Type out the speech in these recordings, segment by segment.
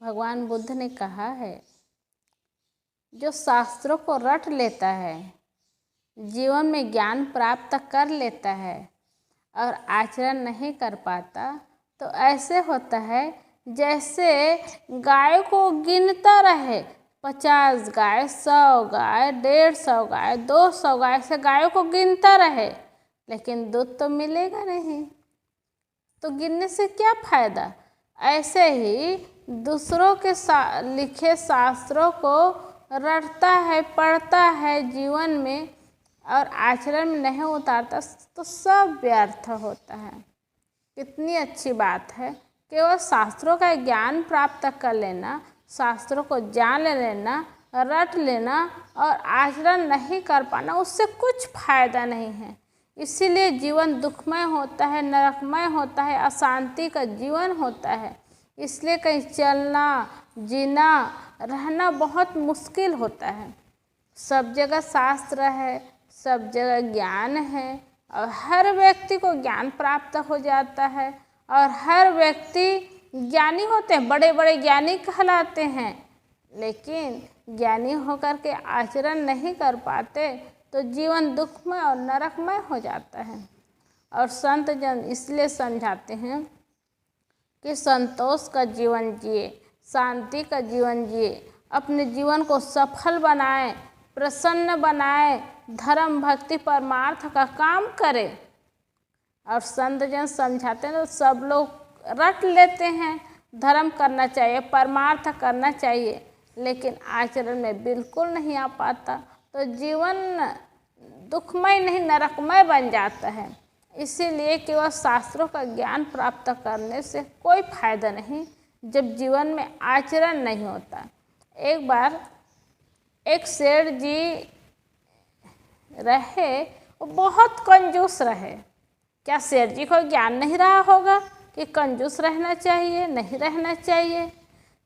भगवान बुद्ध ने कहा है, जो शास्त्रों को रट लेता है, जीवन में ज्ञान प्राप्त कर लेता है और आचरण नहीं कर पाता, तो ऐसे होता है जैसे गाय को गिनता रहे। 50 गाय, 100 गाय, 150 गाय, 200 गाय से गायों को गिनता रहे, लेकिन दूध तो मिलेगा नहीं, तो गिनने से क्या फायदा। ऐसे ही दूसरों के लिखे शास्त्रों को रटता है, पढ़ता है जीवन में और आचरण में नहीं उतारता, तो सब व्यर्थ होता है। कितनी अच्छी बात है, केवल शास्त्रों का ज्ञान प्राप्त कर लेना, शास्त्रों को जान लेना, रट लेना और आचरण नहीं कर पाना, उससे कुछ फायदा नहीं है। इसीलिए जीवन दुखमय होता है, नरकमय होता है, अशांति का जीवन होता है। इसलिए कहीं चलना, जीना, रहना बहुत मुश्किल होता है। सब जगह शास्त्र है, सब जगह ज्ञान है और हर व्यक्ति को ज्ञान प्राप्त हो जाता है और हर व्यक्ति ज्ञानी होते हैं, बड़े बड़े ज्ञानी कहलाते हैं, लेकिन ज्ञानी होकर के आचरण नहीं कर पाते तो जीवन दुखमय और नरकमय हो जाता है। और संत जन इसलिए समझाते हैं कि संतोष का जीवन जिए, शांति का जीवन जिए, अपने जीवन को सफल बनाएं, प्रसन्न बनाएं, धर्म भक्ति परमार्थ का काम करें। और संत जन समझाते हैं तो सब लोग रट लेते हैं, धर्म करना चाहिए, परमार्थ करना चाहिए, लेकिन आचरण में बिल्कुल नहीं आ पाता, तो जीवन दुखमय नहीं नरकमय बन जाता है। इसीलिए केवल शास्त्रों का ज्ञान प्राप्त करने से कोई फायदा नहीं, जब जीवन में आचरण नहीं होता। एक बार एक सेठ जी रहे, वो बहुत कंजूस रहे। क्या सेठ जी को ज्ञान नहीं रहा होगा कि कंजूस रहना चाहिए, नहीं रहना चाहिए।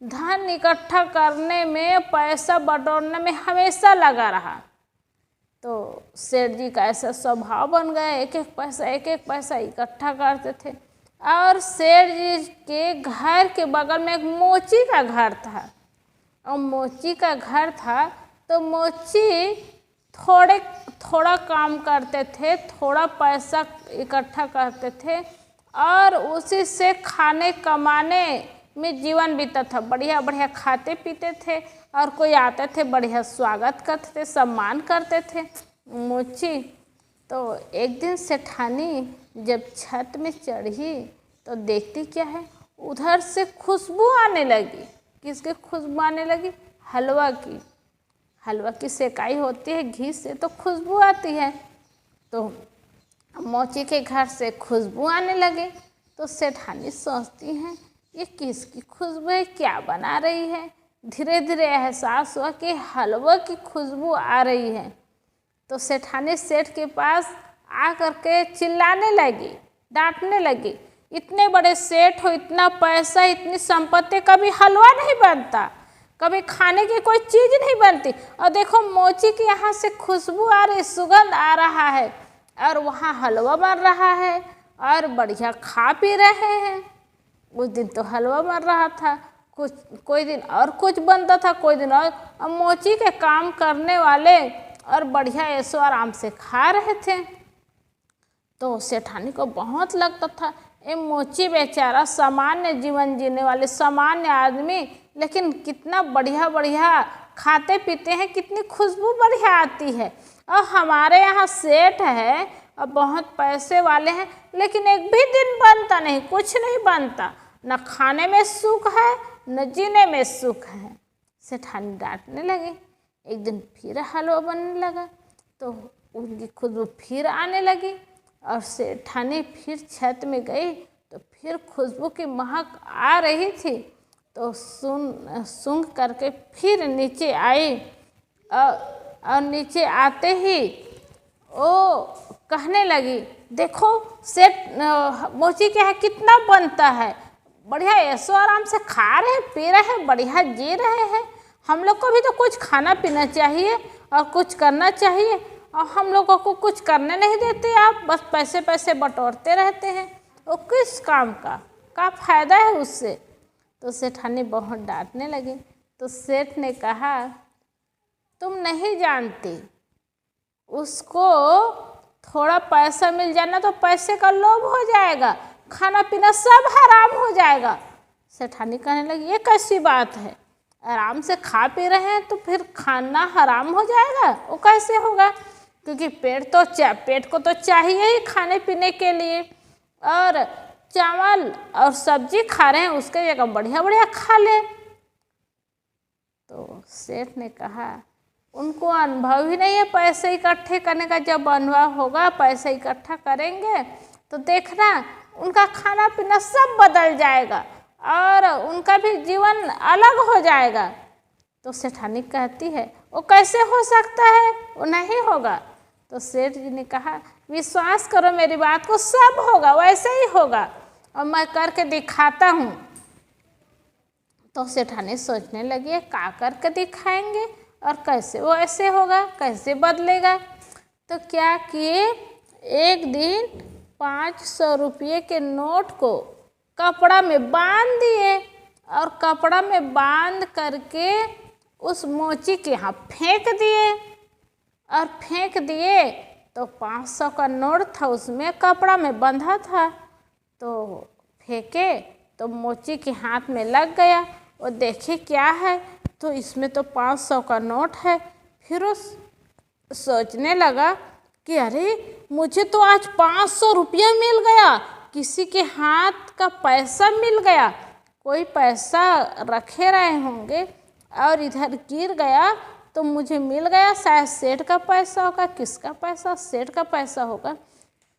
धन इकट्ठा करने में, पैसा बटोरने में हमेशा लगा रहा। तो सेठ जी का ऐसा स्वभाव बन गया, एक एक पैसा इकट्ठा करते थे। और सेठ जी के घर के बगल में एक मोची का घर था, और मोची का घर था तो मोची थोड़ा काम करते थे, थोड़ा पैसा इकट्ठा करते थे और उसी से खाने कमाने में जीवन बीता था। बढ़िया बढ़िया खाते पीते थे और कोई आते थे बढ़िया स्वागत करते थे, सम्मान करते थे मोची। तो एक दिन सेठानी जब छत में चढ़ी तो देखती क्या है, उधर से खुशबू आने लगी। किसकी खुशबू आने लगी? हलवा की। हलवा की सेकाई होती है घी से तो खुशबू आती है। तो मोची के घर से खुशबू आने लगे तो सेठानी सोचती हैं ये किसकी खुशबू है, क्या बना रही है। धीरे धीरे एहसास हुआ कि हलवा की खुशबू आ रही है। तो सेठानी सेठ के पास आ करके चिल्लाने लगी, डांटने लगी, इतने बड़े सेठ हो, इतना पैसा, इतनी संपत्ति, कभी हलवा नहीं बनता, कभी खाने की कोई चीज़ नहीं बनती, और देखो मोची की यहाँ से खुशबू आ रही, सुगंध आ रहा है और वहाँ हलवा बन रहा है और बढ़िया खा पी रहे हैं। उस दिन तो हलवा बन रहा था, कोई दिन और कुछ बनता था, कोई दिन और मोची के काम करने वाले और बढ़िया ऐसो आराम से खा रहे थे। तो सेठानी को बहुत लगता था ये मोची बेचारा सामान्य जीवन जीने वाले सामान्य आदमी, लेकिन कितना बढ़िया बढ़िया खाते पीते हैं, कितनी खुशबू बढ़िया आती है। और हमारे यहाँ सेठ है और बहुत पैसे वाले हैं, लेकिन एक भी दिन बनता नहीं, कुछ नहीं बनता, न खाने में सुख है न जीने में सुख है। सेठानी डांटने लगी। एक दिन फिर हलवा बनने लगा तो उनकी खुशबू फिर आने लगी और सेठानी फिर छत में गई तो फिर खुशबू की महक आ रही थी। तो सूंघ करके फिर नीचे आई और नीचे आते ही वो कहने लगी, देखो सेठ मोची के यहाँ कितना बनता है, बढ़िया ऐसो आराम से खा रहे हैं, पी रहे हैं, बढ़िया जी रहे हैं। हम लोग को भी तो कुछ खाना पीना चाहिए और कुछ करना चाहिए, और हम लोगों को कुछ करने नहीं देते आप, बस पैसे पैसे बटोरते रहते हैं। वो किस काम का फ़ायदा है उससे। तो सेठानी बहुत डांटने लगी। तो सेठ ने कहा, तुम नहीं जानती, उसको थोड़ा पैसा मिल जाना तो पैसे का लोभ हो जाएगा, खाना पीना सब हराम हो जाएगा। सेठानी कहने लगी, ये कैसी बात है, आराम से खा पी रहे हैं तो फिर खाना हराम हो जाएगा? वो कैसे होगा? क्योंकि पेट को तो चाहिए ही खाने पीने के लिए, और चावल और सब्जी खा रहे हैं, उसके जगह बढ़िया बढ़िया खा ले। तो सेठ ने कहा, उनको अनुभव ही नहीं है पैसे इकट्ठे करने का। जब अनुभव होगा, पैसे इकट्ठा करेंगे तो देखना उनका खाना पीना सब बदल जाएगा और उनका भी जीवन अलग हो जाएगा। तो सेठानी कहती है, वो कैसे हो सकता है, वो नहीं होगा। तो सेठ जी ने कहा, विश्वास करो मेरी बात को, सब होगा, वैसे ही होगा और मैं करके दिखाता हूँ। तो सेठानी सोचने लगी, क्या करके दिखाएंगे और कैसे वो ऐसे होगा, कैसे बदलेगा। तो क्या किए, एक दिन 500 रुपये के नोट को कपड़ा में बांध दिए और कपड़ा में बांध करके उस मोची के यहाँ फेंक दिए। और फेंक दिए तो 500 का नोट था, उसमें कपड़ा में बंधा था। तो फेंके तो मोची के हाथ में लग गया। वो देखे क्या है, तो इसमें तो 500 का नोट है। फिर वो सोचने लगा कि अरे, मुझे तो आज 500 रुपया मिल गया, किसी के हाथ का पैसा मिल गया। कोई पैसा रखे रहे होंगे और इधर गिर गया तो मुझे मिल गया। शायद सेठ का पैसा होगा। किसका पैसा? सेठ का पैसा होगा।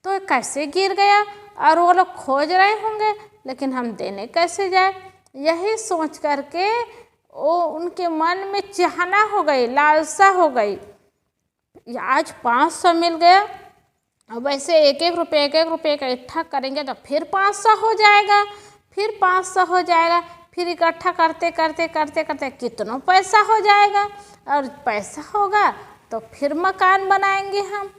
तो कैसे गिर गया और वो लोग खोज रहे होंगे, लेकिन हम देने कैसे जाए? यही सोच करके वो उनके मन में चाहना हो गई, लालसा हो गई। आज 500 मिल गया, अब ऐसे एक एक रुपये इकट्ठा करेंगे तो फिर 500 हो जाएगा, फिर 500 हो जाएगा, फिर इकट्ठा करते करते करते करते कितना पैसा हो जाएगा, और पैसा होगा तो फिर मकान बनाएंगे हम।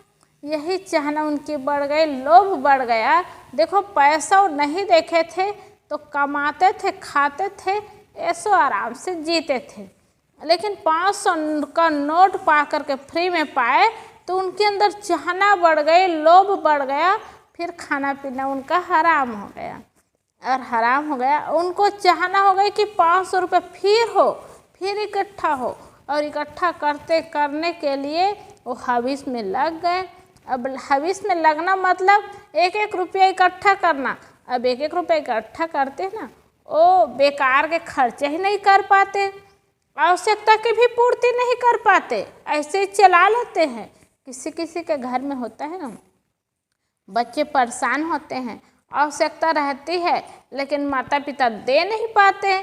यही चाहना उनकी बढ़ गई, लोभ बढ़ गया। देखो, पैसा वो नहीं देखे थे तो कमाते थे, खाते थे, ऐसो आराम से जीते थे। लेकिन 500 का नोट पा करके फ्री में पाए तो उनके अंदर चाहना बढ़ गई, लोभ बढ़ गया। फिर खाना पीना उनका हराम हो गया और हराम हो गया। उनको चाहना हो गई कि 500 रुपये फिर हो, फिर इकट्ठा हो, और इकट्ठा करने के लिए वो हविस में लग गए। अब हविस में लगना मतलब एक एक रुपया इकट्ठा करना। अब एक एक रुपया इकट्ठा करते ना, वो बेकार के खर्चे ही नहीं कर पाते, आवश्यकता की भी पूर्ति नहीं कर पाते, ऐसे ही चला लेते हैं। किसी किसी के घर में होता है ना, बच्चे परेशान होते हैं, आवश्यकता रहती है लेकिन माता पिता दे नहीं पाते,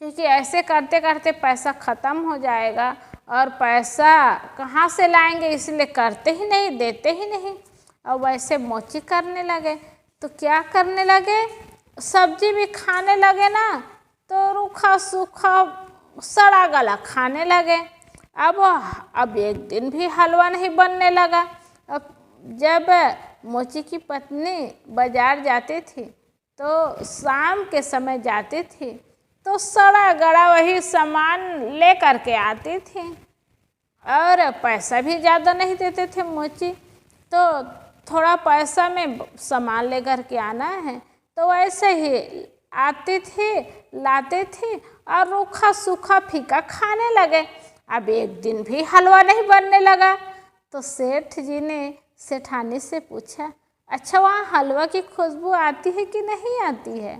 क्योंकि ऐसे करते करते पैसा ख़त्म हो जाएगा और पैसा कहाँ से लाएंगे, इसलिए करते ही नहीं, देते ही नहीं। और वैसे मोची करने लगे तो क्या करने लगे, सब्जी भी खाने लगे ना तो रूखा सूखा सड़ा गला खाने लगे। अब एक दिन भी हलवा नहीं बनने लगा। अब जब मोची की पत्नी बाजार जाती थी तो शाम के समय जाती थी तो सड़ा गड़ा वही सामान ले करके आती थी, और पैसा भी ज़्यादा नहीं देते थे मोची। तो थोड़ा पैसा में सामान ले करके आना है तो वैसे ही आती थी, लाती थी और रूखा सूखा फीका खाने लगे। अब एक दिन भी हलवा नहीं बनने लगा। तो सेठ जी ने सेठानी से पूछा, अच्छा, वहाँ हलवा की खुशबू आती है कि नहीं आती है?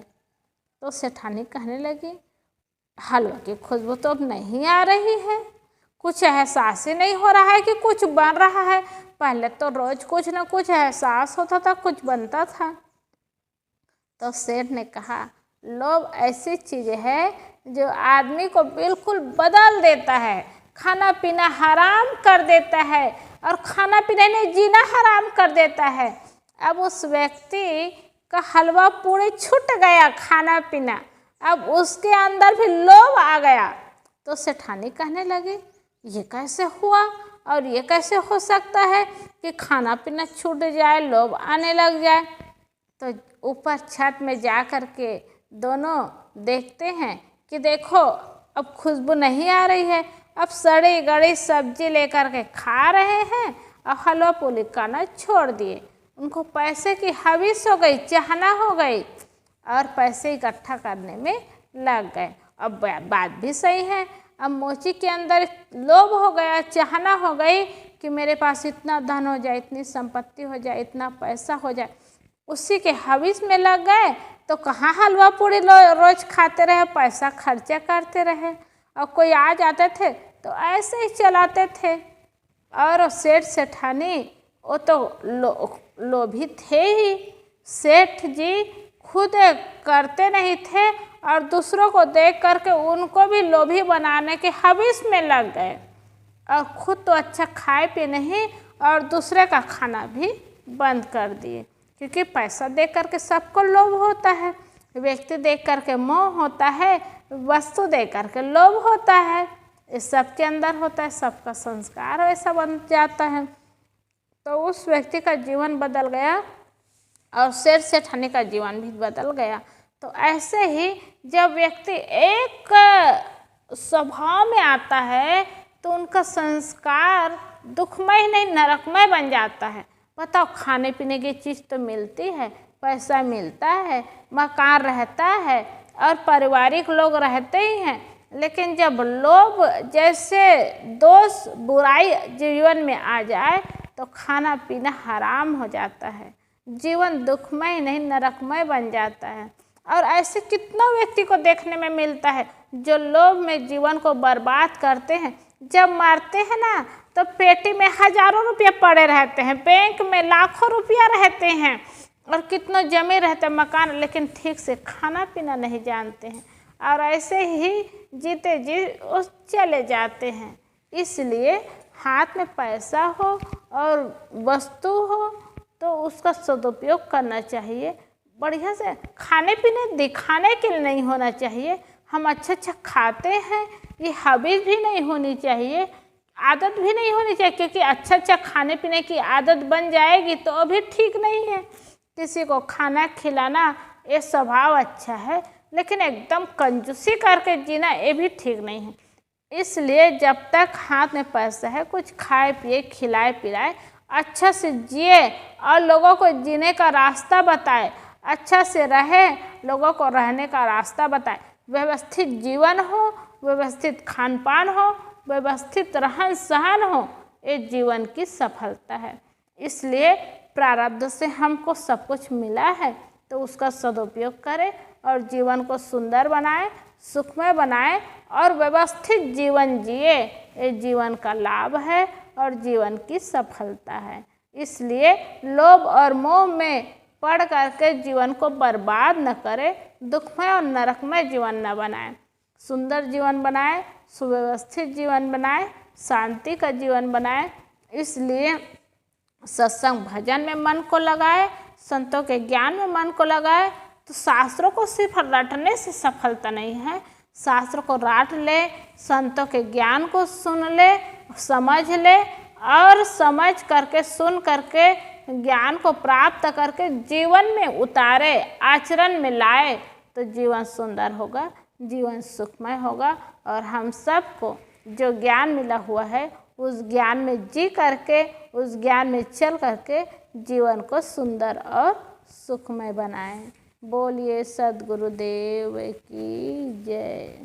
तो सेठानी कहने लगी, हलवा की खुशबू तो अब नहीं आ रही है, कुछ एहसास ही नहीं हो रहा है कि कुछ बन रहा है। पहले तो रोज कुछ ना कुछ एहसास होता था, कुछ बनता था। तो सेठ ने कहा, लोभ ऐसी चीज़ है जो आदमी को बिल्कुल बदल देता है, खाना पीना हराम कर देता है और खाना पीना नहीं, जीना हराम कर देता है। अब उस व्यक्ति का हलवा पूरी छूट गया, खाना पीना, अब उसके अंदर भी लोभ आ गया। तो सेठानी कहने लगी, ये कैसे हुआ और ये कैसे हो सकता है कि खाना पीना छूट जाए, लोभ आने लग जाए? तो ऊपर छत में जा कर के दोनों देखते हैं कि देखो अब खुशबू नहीं आ रही है, अब सड़ी गड़ी सब्जी लेकर के खा रहे हैं और हलवा पूरी खाना छोड़ दिए। उनको पैसे की हविस हो गई, चाहना हो गई और पैसे इकट्ठा करने में लग गए। अब बात भी सही है, अब मोची के अंदर लोभ हो गया, चाहना हो गई कि मेरे पास इतना धन हो जाए, इतनी संपत्ति हो जाए, इतना पैसा हो जाए, उसी के हविस में लग गए। तो कहाँ हलवा पूरी रोज खाते रहे, पैसा खर्चा करते रहे। और कोई आ जाते थे तो ऐसे ही चलाते थे। और सेठ सेठानी वो तो लोभी थे ही। सेठ जी खुद करते नहीं थे और दूसरों को देख करके उनको भी लोभी बनाने के हविस में लग गए और खुद तो अच्छा खाए पे नहीं और दूसरे का खाना भी बंद कर दिए। क्योंकि पैसा देख करके सबको लोभ होता है, व्यक्ति देख करके मोह होता है, वस्तु देख करके लोभ होता है। इस सब के अंदर होता है, सबका संस्कार ऐसा बन जाता है। तो उस व्यक्ति का जीवन बदल गया और सेठ सेठानी का जीवन भी बदल गया। तो ऐसे ही जब व्यक्ति एक स्वभाव में आता है तो उनका संस्कार दुखमय नहीं नरकमय बन जाता है। बताओ, खाने पीने की चीज़ तो मिलती है, पैसा मिलता है, मकान रहता है और पारिवारिक लोग रहते ही हैं, लेकिन जब लोभ जैसे दोष बुराई जीवन में आ जाए तो खाना पीना हराम हो जाता है, जीवन दुखमय नहीं नरकमय बन जाता है। और ऐसे कितना व्यक्ति को देखने में मिलता है जो लोभ में जीवन को बर्बाद करते हैं। जब मरते हैं ना तो पेटी में हजारों रुपये पड़े रहते हैं, बैंक में लाखों रुपया रहते हैं और कितनों जमे रहते हैं मकान, लेकिन ठीक से खाना पीना नहीं जानते हैं और ऐसे ही जीते जी उस चले जाते हैं। इसलिए हाथ में पैसा हो और वस्तु हो तो उसका सदुपयोग करना चाहिए। बढ़िया से खाने पीने दिखाने के लिए नहीं होना चाहिए। हम अच्छा अच्छा खाते हैं, ये हविस भी नहीं होनी चाहिए, आदत भी नहीं होनी चाहिए, क्योंकि अच्छा अच्छा खाने पीने की आदत बन जाएगी तो अभी ठीक नहीं है। किसी को खाना खिलाना ये स्वभाव अच्छा है, लेकिन एकदम कंजूसी करके जीना ये भी ठीक नहीं है। इसलिए जब तक हाथ में पैसा है, कुछ खाए पिए खिलाए पिलाए, अच्छा से जिए और लोगों को जीने का रास्ता बताए, अच्छा से रहे, लोगों को रहने का रास्ता बताए, व्यवस्थित जीवन हो, व्यवस्थित खान पान हो, व्यवस्थित रहन सहन हो, ये जीवन की सफलता है। इसलिए प्रारब्ध से हमको सब कुछ मिला है तो उसका सदुपयोग करें और जीवन को सुंदर बनाएं, सुखमय बनाएं और व्यवस्थित जीवन जिए। ये जीवन का लाभ है और जीवन की सफलता है। इसलिए लोभ और मोह में पड़ करके जीवन को बर्बाद न करें, दुखमय और नरकमय जीवन न बनाएं। सुंदर जीवन बनाएं, सुव्यवस्थित जीवन बनाएं, शांति का जीवन बनाएं। इसलिए सत्संग भजन में मन को लगाए, संतों के ज्ञान में मन को लगाए। तो शास्त्रों को सिर्फ रटने से सफलता नहीं है, शास्त्र को रट ले, संतों के ज्ञान को सुन ले, समझ ले और समझ करके सुन करके ज्ञान को प्राप्त करके जीवन में उतारे, आचरण में लाए तो जीवन सुंदर होगा, जीवन सुखमय होगा। और हम सबको जो ज्ञान मिला हुआ है उस ज्ञान में जी करके, उस ज्ञान में चल करके जीवन को सुंदर और सुखमय बनाएं। बोलिए सद्गुरुदेव की जय।